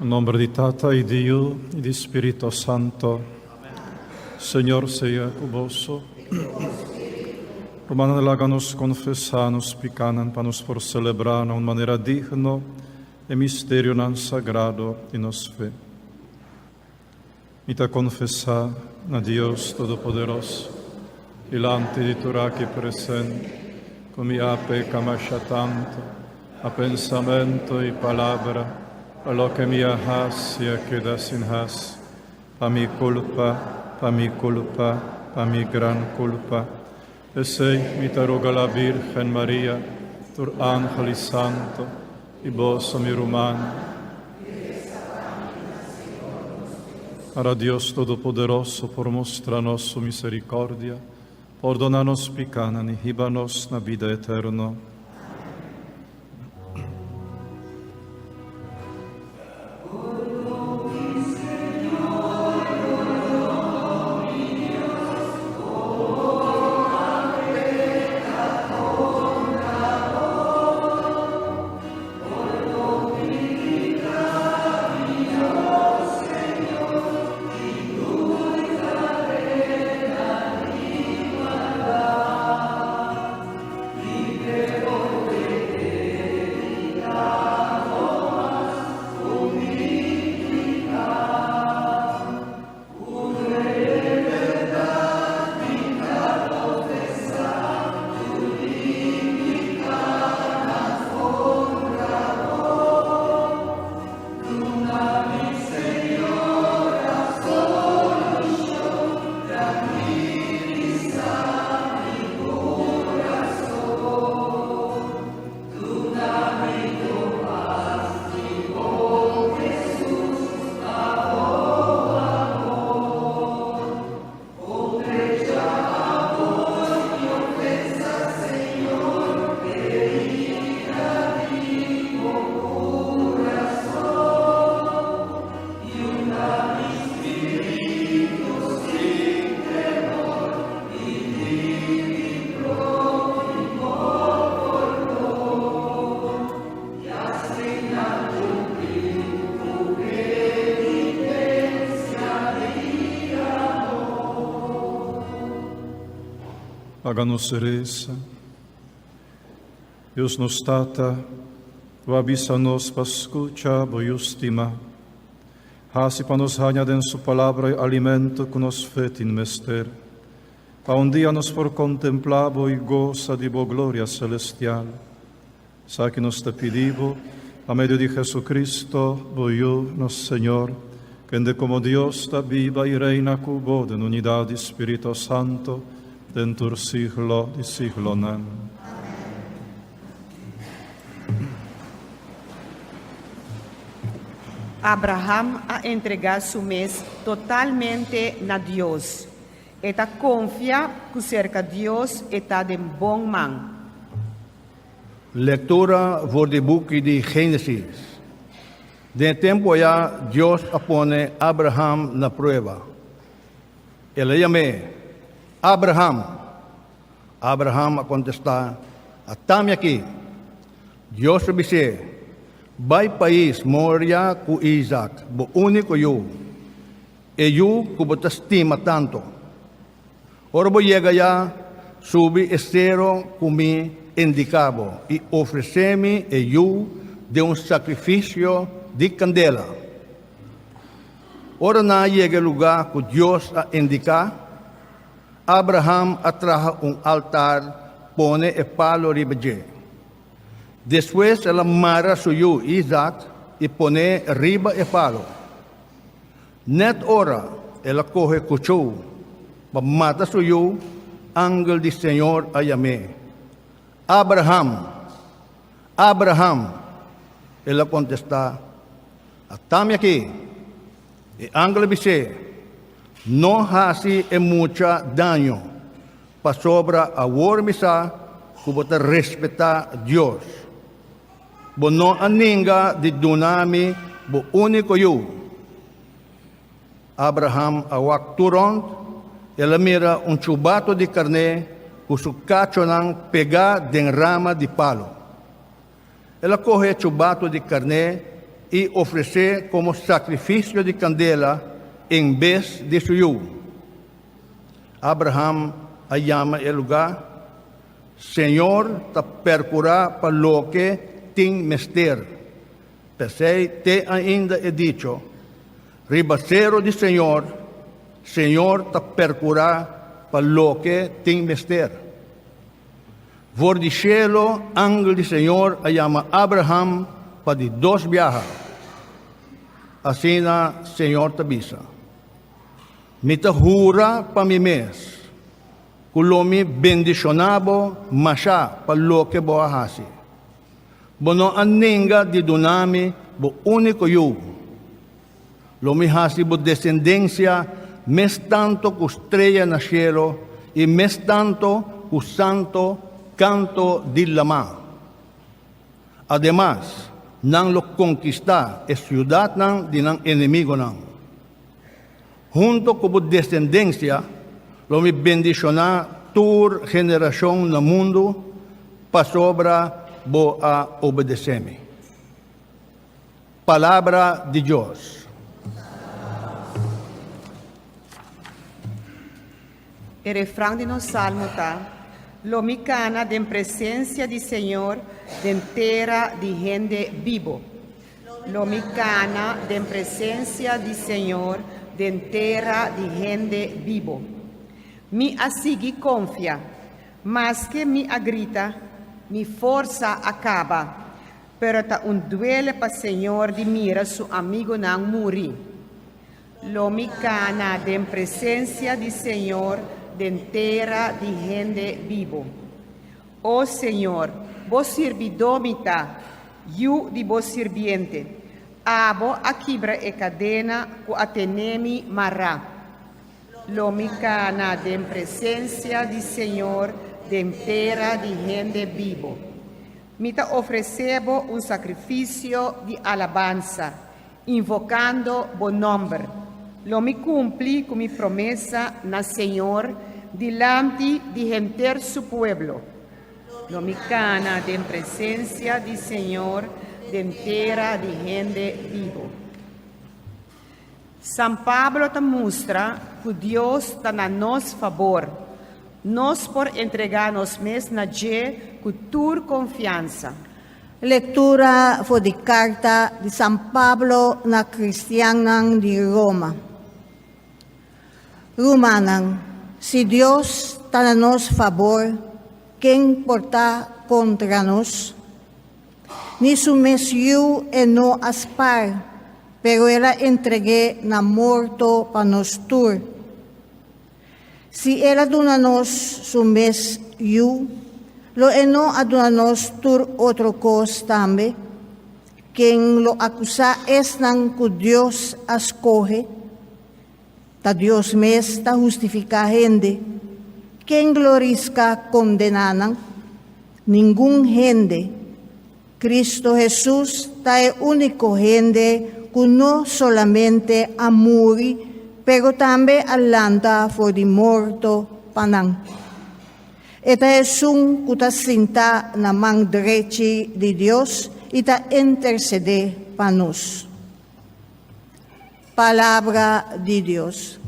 In nome di Tata e Dio e di Spirito Santo. Señor sea cuboso. Romana láganos confessanos picanan para nos por celebrar de uma maneira digno e mistério nan sagrado e nos fé. Mita confessar na Deus Todo-Poderoso, ilante di Torah que presente, come a pecamasha tanto, a pensamento e palavra, a lo que me has e a queda sin has, pa mi culpa, pa mi gran culpa. E sei, mi te roga la Virgen Maria, tur angeli santo, e vos mi romano. Para Dios Todopoderoso, por mostrarnos su misericordia, perdónanos picanan y híbanos na vida eterna. Háganos reza. Dios nos tata, tu avisanos pa escucha, boiustima. Hasi pa nos añaden su palabra y alimento que nos fet in mester. Pa un día nos por contemplar y goza de bo gloria celestial. Sa que nos te pedivo, a medio de Jesucristo, voyó nos Señor, que de como Dios está viva y reina cubo en unidad de Espíritu Santo, dentur siglo di siglo nan. Abraham ha entregado su mes totalmente a Dios. Eta confia que cerca Dios está de bom man. Lectura voor de boek de Génesis. De tempo ya Dios pone Abraham na prueba. Ele llamé Abraham. Abraham contesta, atame aqui. Dios disse, vai país moria com Isaac, bo único eu. E eu que te estima tanto. Ora vou chegar já, subi estero comi indicabo e oferece-me e eu de sacrifício de candela. Ora na chega lugar que Deus a indicar, Abraham atraja altar, pone e palo ribeje. Después ela mara suyo Isaac e pone riba e palo. Net ora ela coge cuchou, mata suyo, ángel de Senhor a llamé. Abraham, Abraham. Ela contesta, atame aqui. E ángel disse, no hace mucha daño para sobra a wormisa como te respeta Dios. Bo no aninga di dunami bo único yo. Abraham awak turon, ela mira chubato de carne com su cacho ng pega den rama de palo. Ela coge chubato de carne y ofrecer como sacrificio de candela en vez de su yugo. Abraham llama el lugar, Señor, te percurá para lo que tin mester. Pesei te ainda he dicho, ribacero de Señor, Señor te percurá para lo que tin mester. Vor di cielo, ángel de Señor llama Abraham para de dos viajas. Así na Señor te avisa. Me te jura para mi mes, kulomi bendicionabo masya para lo que bo ahasi. Bono aninga di dunami bo único yu. Lo mi hasi bo descendencia mes tanto que estrella na cielo y mes tanto que santo canto di lama. Además, nang lo conquista es ciudad nang di nang enemigo nang. Junto con su descendencia, lo mi bendiciona tur generación na mundo, pa sobra bo a obedecerme. Palabra de Dios. El refrán de nos salmo está, lo mi cana de en presencia del Señor, de entera de gente vivo. Lo mi cana de en presencia del Señor, de entera de gente vivo. Mi asigi confia, mas que mi agrita, mi forza acaba, pero ta un duele pa Señor de mira su amigo nan muri. Lo mi cana de en presencia del Señor, de entera de gente vivo. Oh Señor, vos servidómita, yu di vos sirviente, abo a quibra e cadena cu atenemi mará. Lo mi cana de en presencia del Señor, de entera de gente vivo. Mita ofrecebo un sacrificio de alabanza, invocando buen nombre. Lo mi cumpli con mi promesa na Señor, delante de gente su pueblo. Lo mi cana de en presencia del Señor, de entera de gente vivo. San Pablo te muestra que Dios está a nos favor, nos por entregarnos mes na je con tu confianza. Lectura fue de carta de San Pablo na Cristianan de Roma. Romanan, si Dios está a nos favor, ¿quién porta contra nos? Ni su mesiu e no aspar, pero ela entregué na morto pa nos tur. Si ela dona nos su mesiu, lo eno aduna nos tur otro cos tambe, quien lo acusa es nan que Dios escoge, ta Dios mes ta justifica gente, quien glorifica condenanan, ningún gente. Cristo Jesús ta el único gente que no solamente amuri, pero también alanta for di morto panang. Eta es un que ta sinta na mang derechi de Dios y ta intercede pa nos. Palabra de Dios.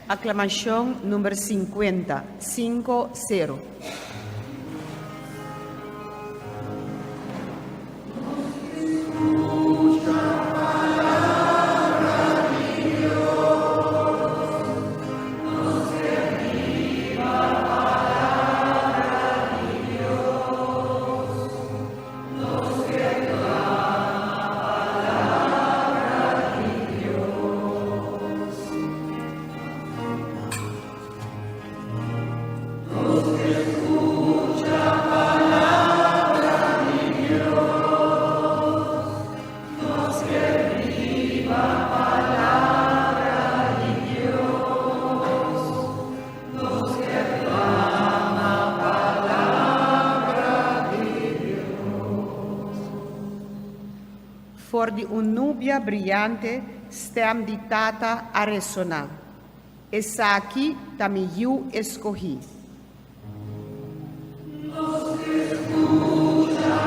Aclamación número 50, 5-0. For di un nubia brillante stem di tata a resonar. Essa aqui tamiu escorri. Nos escucha,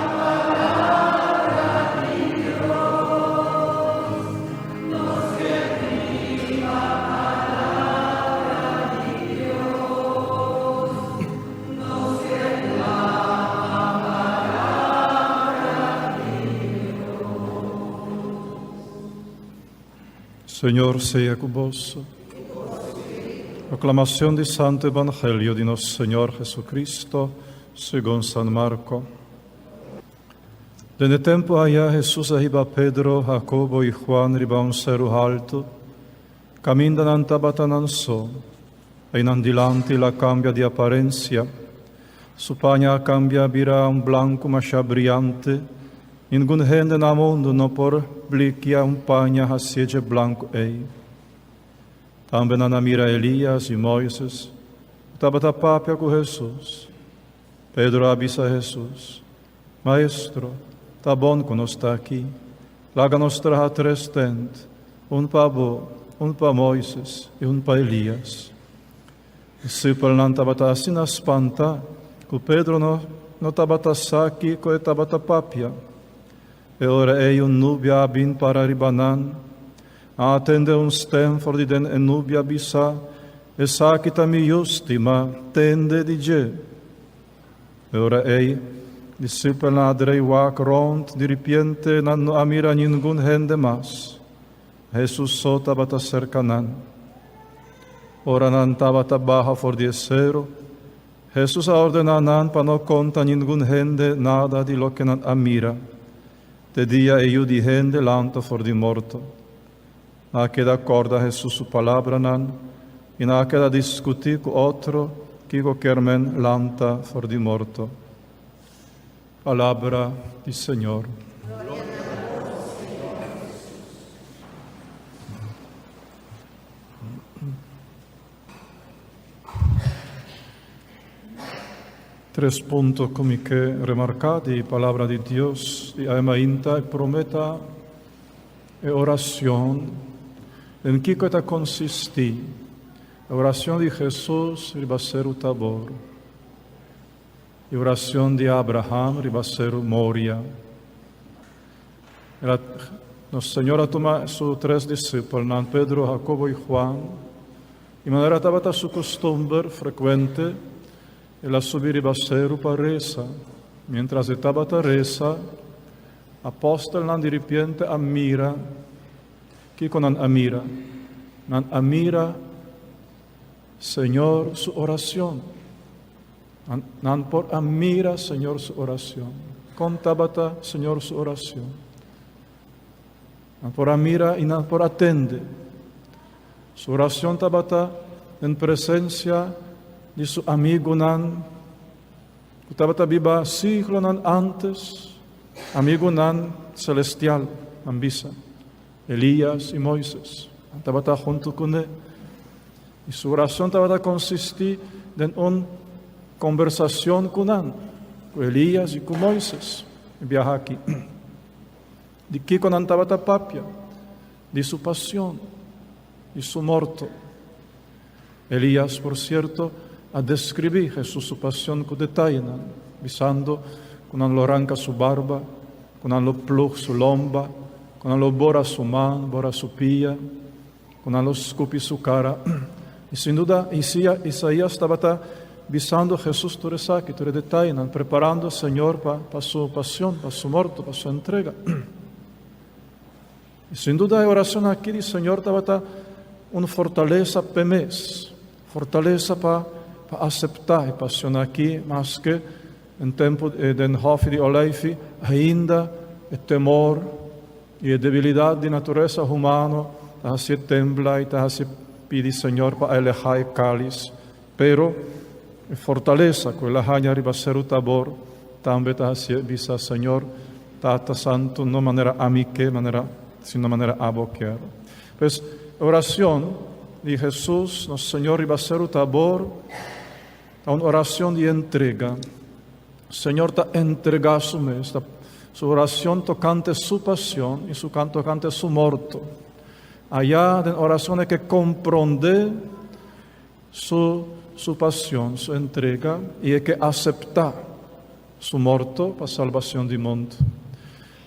Señor sea convosco. Proclamación del Santo Evangelio de nuestro Señor Jesucristo según San Marco. Desde tiempo allá Jesús arriba Pedro, Jacobo y Juan riba un cerro alto, camindan antabatan so, e in andilante la cambia di apparenza, su paña cambia vira un blanco masha brillante, ningun gente na mundo no por bliquia un paña hasiege blanco ei. Também na mira Elias e Moisés, tabata papia com Jesus. Pedro avisa Jesus, Maestro, tá bom que nós está aqui. Laga nos traha 3 tendas, um para Bo, um para Moisés e um para Elias. Discípulo não tabata assim na espanta, que Pedro não tabata aqui, que tabata papia. E ora ei nubia abin para ribanan, atende un stem for di den nubia bisa, e sakita mi justima, tende di je. E ora ei, discipel nadrei wak rond, di ripiente nan no amira ningun hende mas. Jesus so tabata cercanan. Ora nan tabata baja for di esero, Jesus a ordenanan pa no conta ningun hende nada di lo que nan amira. Te dia eu di gente lanto for di morto. Na queda acorda Jesus su palabra nan, e na queda discutir com outro que qualquer men lanta for di morto. Palabra di Senhor. Tres puntos como que remarcati, palabra de Dios, di amainta e prometa e oración, en que está consisti, a oración de Jesús ribaser o Tabor, e oración de Abraham ribaser o Moria. Nossa Senhora toma sus 3 discípulos, Pedro, Jacobo e Juan, e manera tabata su costumbre frecuente, ela subir ribaseru para reza. Mientras estaba reza, apóstol nan di ripiente amira, que con nan amira, Señor, su oración. Nan por amira, Señor, su oración. Con tabata, Señor, su oración. Nan por amira y nan por atende. Su oración tabata en presencia de su amigo nan, que tabata viva siglo nan antes, amigo nan celestial, nan bisa, Elías y Moisés, tabata junto con él. Y su oración tabata consistía en una conversación con nan, con Elías y con Moisés, viaja aquí. De que con nan tabata papia, de su pasión, de su muerto. Elías, por cierto, a describir Jesús su pasión con detalle, visando con lo arranca su barba, con lo plug su lomba, con lo bora su mano, bora su pia, con lo escupi su cara. Y sin duda, Isaías estaba visando Jesús todo detalle, preparando al Señor para su pasión, para su muerto, para su entrega. Y sin duda, la oración aquí del Señor estaba una fortaleza para mes, fortaleza para aceitar a passione aqui, mas que em tempo de hof de Oleife ainda o temor e a debilidade de natureza humana se tembla e se pede Senhor para alejar o cálice, pero a fortaleza que ela hanya riba ser o tabor também se visa Senhor Tata Santo não maneira amique, sino maneira aboquer. Pues a oração de Jesus, nosso Senhor riba ser o tabor, a una oración de entrega. El Señor te entrega su mes, su oración tocante su pasión y su canto tocante su muerto. Allá de oraciones que comprende su pasión, su entrega y hay que aceptar su muerto para salvación del mundo.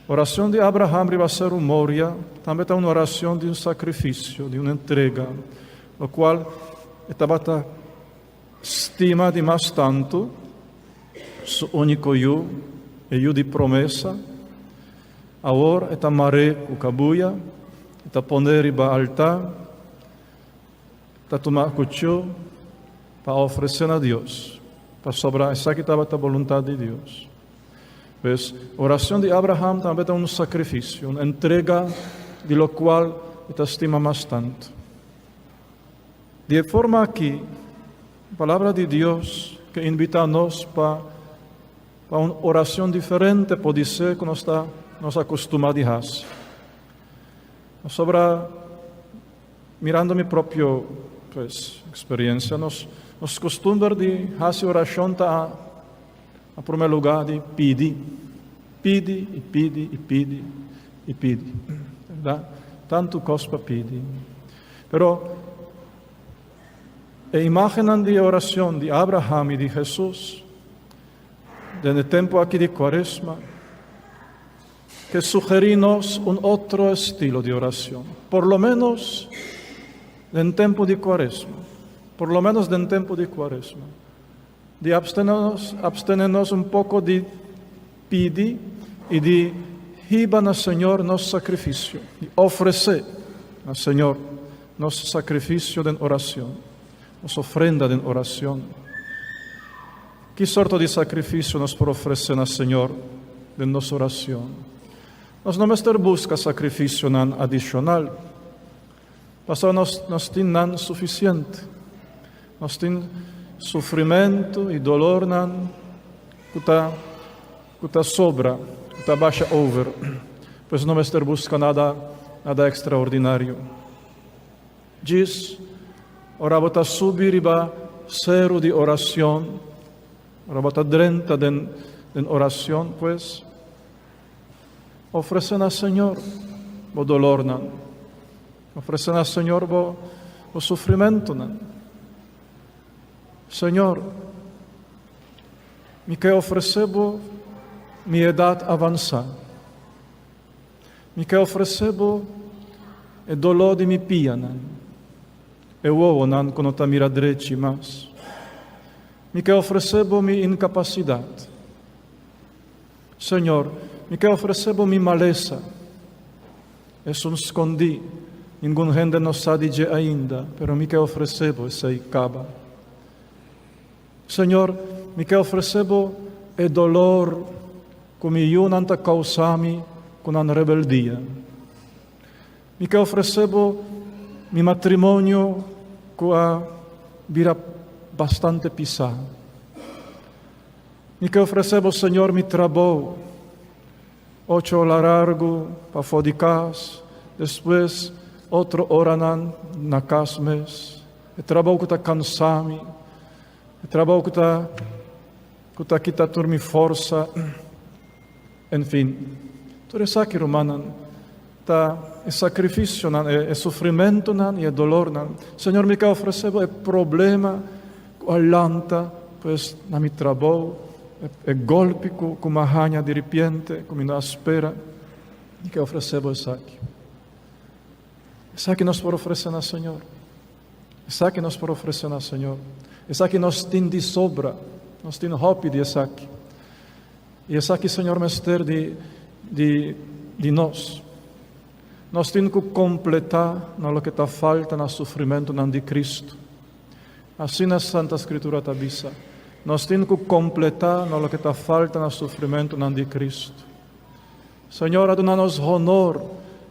Oración de Abraham va a ser un Moria, también está una oración de un sacrificio, de una entrega, lo cual estaba estima de mais tanto su único yo, el yo de promesa. Ahora esta maré o cabuya, ta poner iba altar, ta tomar cuchillo, para ofrecer a Dios, para sobrar essa que estava a vontade de Deus. Pues, a oração de Abraham também é um sacrifício, uma entrega de lo qual te estima mais tanto. De forma que a palavra de Deus que invita a nós para uma oração diferente pode ser que nós acostumamos a fazer. Sobre, mirando minha própria experiência, nós costumamos de fazer oração a primeiro lugar de pedir. Pede e pede e pede e pede. Verdade? Tanto costa pedir. Pero a imagem de oração de Abraham e de Jesus, no tempo aqui de Quaresma, que sugerimos outro estilo de oração, por lo menos no tempo de Quaresma, de abstenernos um pouco de pedir e de riba ao Senhor nosso sacrifício, de oferecer ao Senhor nosso sacrifício de oração, nossa ofrenda de oração. Que sorte de sacrifício nos por oferecer ao Senhor de nossa oração? Nós não estamos buscando sacrifício adicional, mas nós temos suficiente. Nós temos sofrimento e dolor que está sobra, que está baixa over, pois não estamos buscando nada extraordinário. Diz, ora bota subir para zero de oração, ora bota drenta de oração, pois oferecendo ao Senhor o dolor, oferecendo ao Senhor o sofrimento. Senhor, me quer oferecer minha idade avançada, me quer oferecer o dolor de minha pia, eu não quando está mira direito, mas me quer oferecer minha incapacidade. Senhor, me quer oferecer minha maleza. Isso me escondi, ninguém gente não sabe dizer ainda, mas me quer oferecer essa acaba. Senhor, me quer oferecer o dolor que me unanta causami com a rebeldia. Me quer oferecer meu matrimônio que vira bastante pisado. Me quer oferecer, Senhor, meu trabalho, 8 horas largo para fora de casa, depois outra hora na casa mesmo. O trabalho que está cansado, o trabalho que está aqui está turmi força, enfim. Tudo isso aqui, romana, é sacrifício, é sofrimento e é dolor. Senhor, me quer oferecer o problema que alanta, pois, na meu trabalho, é golpe com uma ranha de repente, com uma espera, me quer oferecer isso aqui. Isso aqui nós podemos oferecer ao Senhor. Isso aqui nós podemos oferecer ao Senhor. Isso aqui nós temos de sobra, nós temos roupa de isso aqui. E isso aqui, Senhor, mestre de nós. Nós temos que completar no que está falta no sofrimento de Cristo. Assim na Santa Escritura está dizendo. Nós temos que completar no que está falta no sofrimento de Cristo. Senhor, dá-nos honor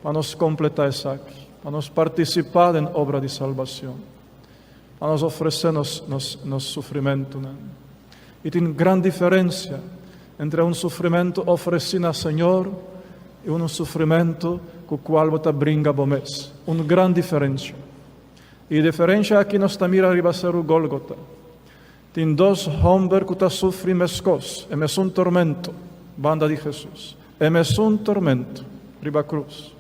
para nos completar isso aqui, para nos participar da obra de salvação, para nos oferecer nosso sofrimento. E tem grande diferença entre um sofrimento oferecido ao Senhor e um sofrimento com o qual você brinca a mês. Uma grande diferença. E a diferença aqui nós estamos a ser o Gólgota. Tem 2 homens que sofrem mescos, é mesmo tormento, banda de Jesus. É mesmo tormento, riba a cruz.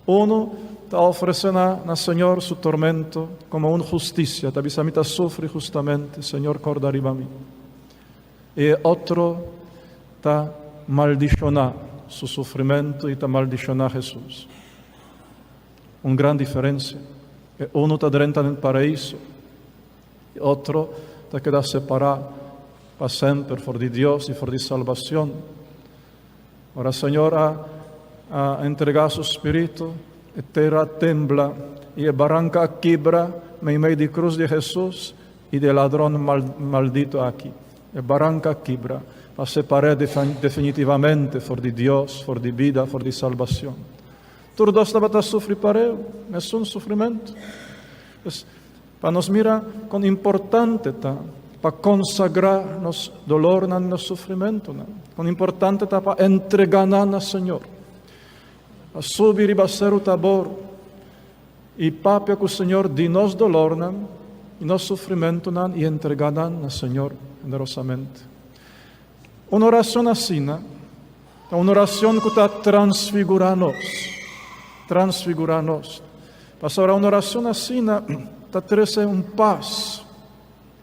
Um está oferecendo ao Senhor seu tormento como uma justiça. Está dizendo, que sofre justamente, Senhor, corda riba a mim. E outro está maldicionando seu sofrimento e está maldicionando Jesus. Uma grande diferença. Um está dentro do paraíso, e outro está quedando separado para sempre, fora de Deus e fora de salvação. Ora, Senhor, a entregar seu Espírito, tierra tembla, y barranca quebra, medio de cruz de Jesús y del ladrón maldito aquí. Barranca quebra, para separar definitivamente for de Dios, for de vida, for de salvación. Tudo estava a sofrer para eu, é um sofrimento. Para nos mirar com importante, tá? Para consagrar nos dolor, no sofrimento, tá? Com importante tá para entregar ao Senhor. A subir e baixar o tabor e papia que o Senhor de nos dolor, e nos sofrimento, e entregar ao Senhor generosamente. Uma oração assim, uma oração que está transfigurar-nos. Transfigurar-nos. Pastor, uma oração assim está trazendo paz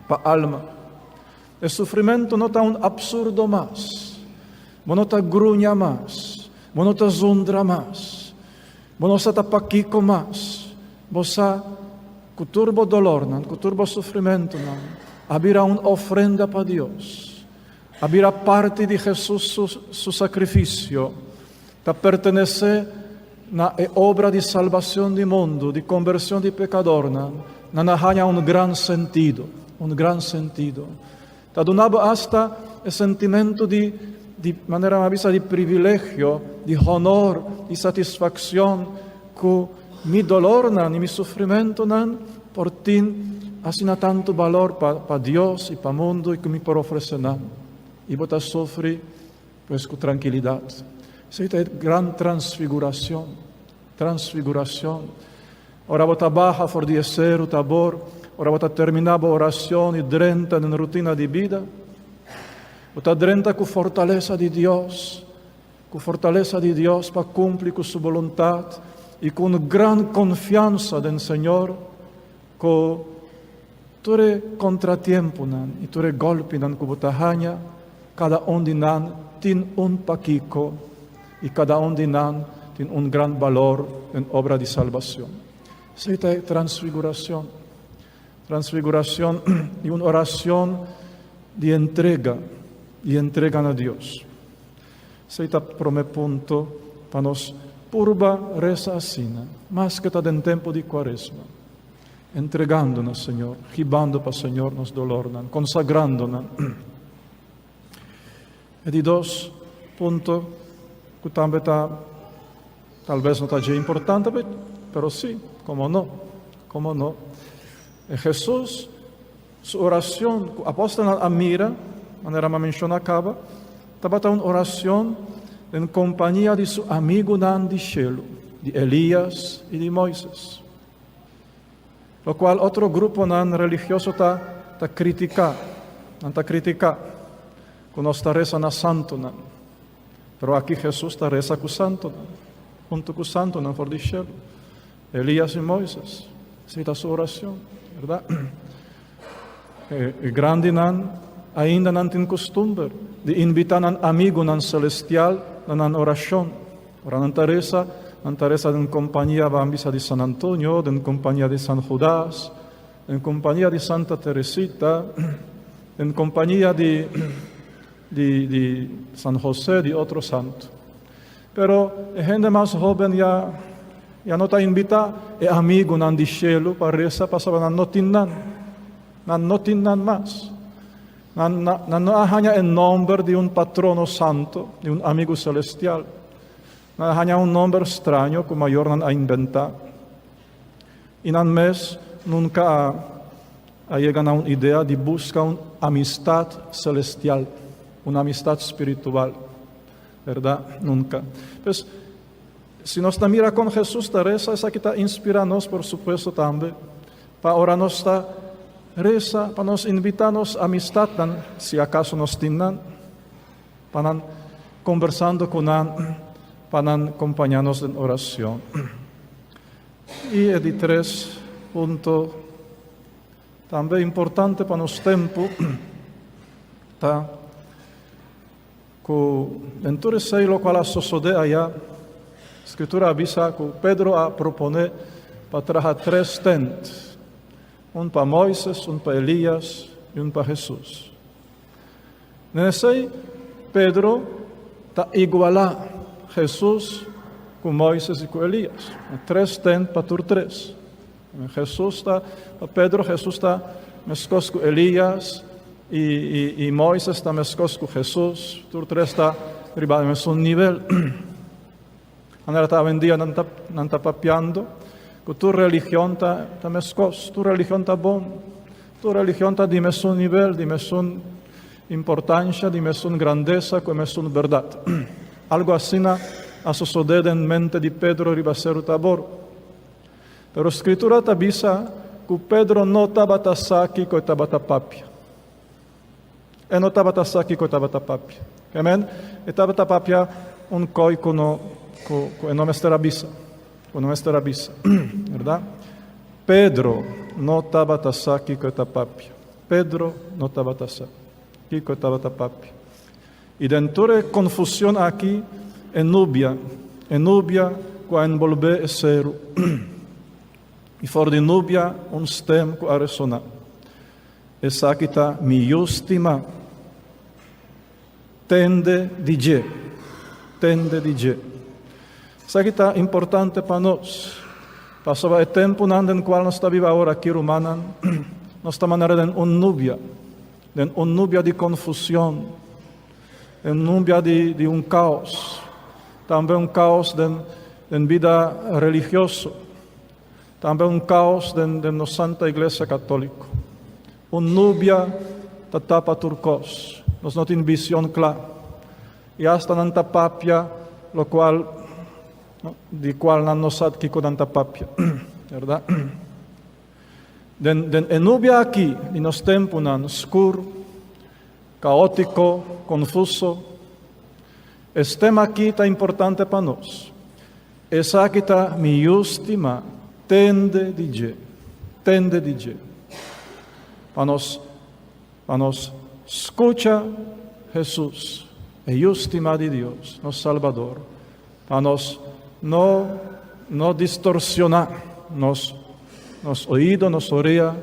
para a alma. O sofrimento não está absurdo mais. Não está grunha mais. Não está zundra mais. Não está paquico mais. Você, com turbo dolor, com turbo sofrimento, abrirá uma ofrenda para Deus. Abrirá parte de Jesus, seu sacrifício, para pertencer na obra de salvação do mundo, de conversão de pecador, na há um grande sentido, Está donado hasta o sentimento de maneira mais de privilégio, de honor, de satisfação, que mi dolor, e mi sofrimento, por ti, assim tanto valor para Deus e para o mundo, e que me por oferecer, e você sofre, pues, com tranquilidade. Isso é grande transfiguração. Ora você baixa for de ser o tabor, ora você terminava a oração e drenta na rotina de vida. Você drenta com fortaleza de Deus, para cumprir com sua vontade e com grande confiança no Senhor, com todo contratempo e todo golpe que você ganha, cada de nós tem paquico, e cada de nós tem grande valor em obra de salvação. Isso é transfiguração. Transfiguração e uma oração de entrega a Deus. Isso é o primeiro ponto para nós. Purba reza assim, mais que está em tempo de quaresma. Entregando-nos, Senhor, ribando para o Senhor nos dolor, consagrando-nos. E de dois pontos, que também está, talvez não está importante, mas sim, como não. E Jesus, sua oração, a apóstolo Amira, maneira que menciona acaba, estava uma oração em companhia de seu amigo de céu, de Elias e de Moisés. O qual outro grupo religioso está criticar, que nós está reza na santo, pero aqui Jesus está reza com o santo, junto com o santo, não for de céu, Elias e Moisés. Essa é a sua oração, verdade? E grande ainda não tem costume de invitar um amigo celestial na oração. Ora, não Teresa em companhia de San Antonio, em companhia de San Judas, em companhia de Santa Teresita, em companhia de San José, de outro santo. Pero a gente mais jovem já não está invitado, é amigo de céu para rezar, para não tinnan mais. Não há nome de patrono santo, de amigo celestial. Não há nome estranho que o maior não ha inventado. E não mais nunca há chegado a uma ideia de buscar uma amistade celestial, uma amistade espiritual. Verdade? Nunca. Pues, se nós miramos com Jesus, Teresa, essa que está inspirando-nos, por supuesto, também, para orar nós reza, para nos invitar-nos a amistade, se acaso nos tinnan, para conversando com ele, para acompanhar-nos em oração. E de 3 ponto, também importante para nos tempo, tá? Que dentro de sei lo qual sucede allá, a Escritura avisa que Pedro a propone para trazer 3 tentos, para Moisés, para Elias e para Jesus. Nesse Pedro está igualar Jesus com Moisés e com Elias. Três tem para tur três. Jesus está, Pedro, Jesus está mescos com Elias e Moisés está mescos com Jesus. Tur três está riba no mesmo nível. Andar está vendia não está papiando. Que tu religião está mescos, tu religião está bom. Tu religião está de mesmo nível, de mesma importância, de mesma grandeza, com mesma verdade. Algo assim a suceder em mente de Pedro ribaseru tabor. Pero a Escritura te avisa que Pedro não estava aqui com estava tapapia. Ele não estava aqui com estava tapapia. Amém? Estava tapapia coi com o nome avisa. Com o nome avisa. Verdade? Pedro não estava aqui com tapapia. Pedro não estava aqui com estava tapapia. E dentro da confusão aqui, Enúbia com envolver seru. E fora de Núbia, stem com a ressonar. Essa aqui está miústima. Tende de je. Essa aqui está importante para nós. Passava o tempo no qual nós estamos agora aqui, Romana, nós estamos em Núbia de confusão, em Núbia de caos. Também caos de vida religiosa, também caos de nossa Santa Igreja Católica. Núbia da tapa turcos, nós não temos visão clara. E hasta não tapapia, de qual não nos sabe que não tapapia, verdade? En Núbia aqui, em nosso tempo, escuro, caótico, confuso. Este tema aqui está importante para nós. Essa aqui está miústima, tende de je. Para nós escuta Jesus, é última de Deus, nosso Salvador. Para nós não distorcionar nosso ouvido, nossa orelha,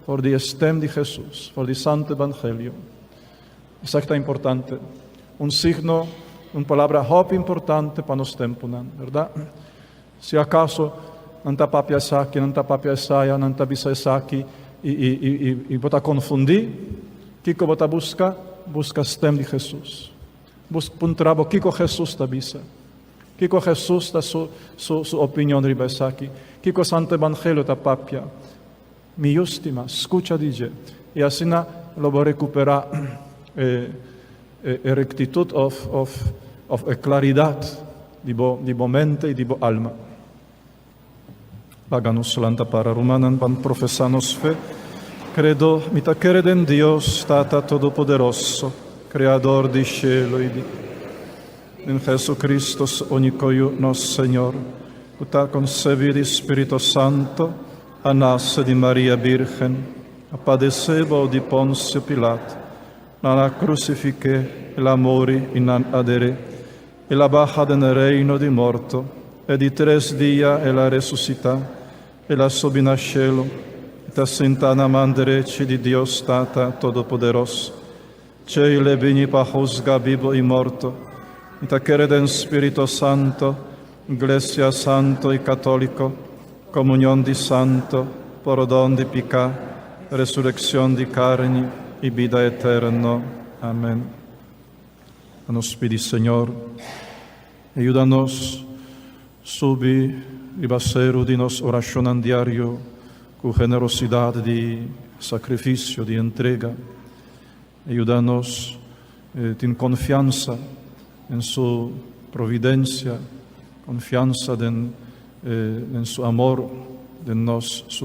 por o estem de Jesus, por o Santo Evangelho. Isso aqui está importante. Signo, uma palavra hope importante para nosso tempo, verdade? Se acaso não está papia aqui, não está papia saia, não está bisa aqui, e você confundir, o que você busca? Busca o estem de Jesus. Busca um trabalho, o que Jesus está bisa? O que Jesus está sua opinião de aqui? O que o Santo Evangelho está papia? Miústima, escuta dizer. E assim eu vou recuperar a rectitude a claridade de boa mente e de boa alma. Paganos lanta para Romanan, pan professanos fé. Credo, mita crede em Deus, Tata Todo-Poderoso, Criador de cielo e em Jesus Cristo, único nosso Senhor, que está concebido Espírito Santo, a nasce de Maria Virgem, a padeceu de Pôncio Pilato, na crucifique, la mori e non adere, e la baja nel reino di morto, e di 3 dias ela ressuscita, e la sobe na cielo, e ta senta na mão direita de Deus Tata Todo-Poderoso, cei le vini pa juzga vivo e morto, e ta crede in Spirito Santo, Iglesia Santo e Católico, comunión di Santo, perdón de pecado, resurrección de carne e vida eterna. Amém. Nos pedi, Senhor, ajuda-nos subir e baseiro de nossa oração diário com generosidade de sacrifício, de entrega. Ajuda-nos em confiança em sua providência, confiança em seu amor, de nosso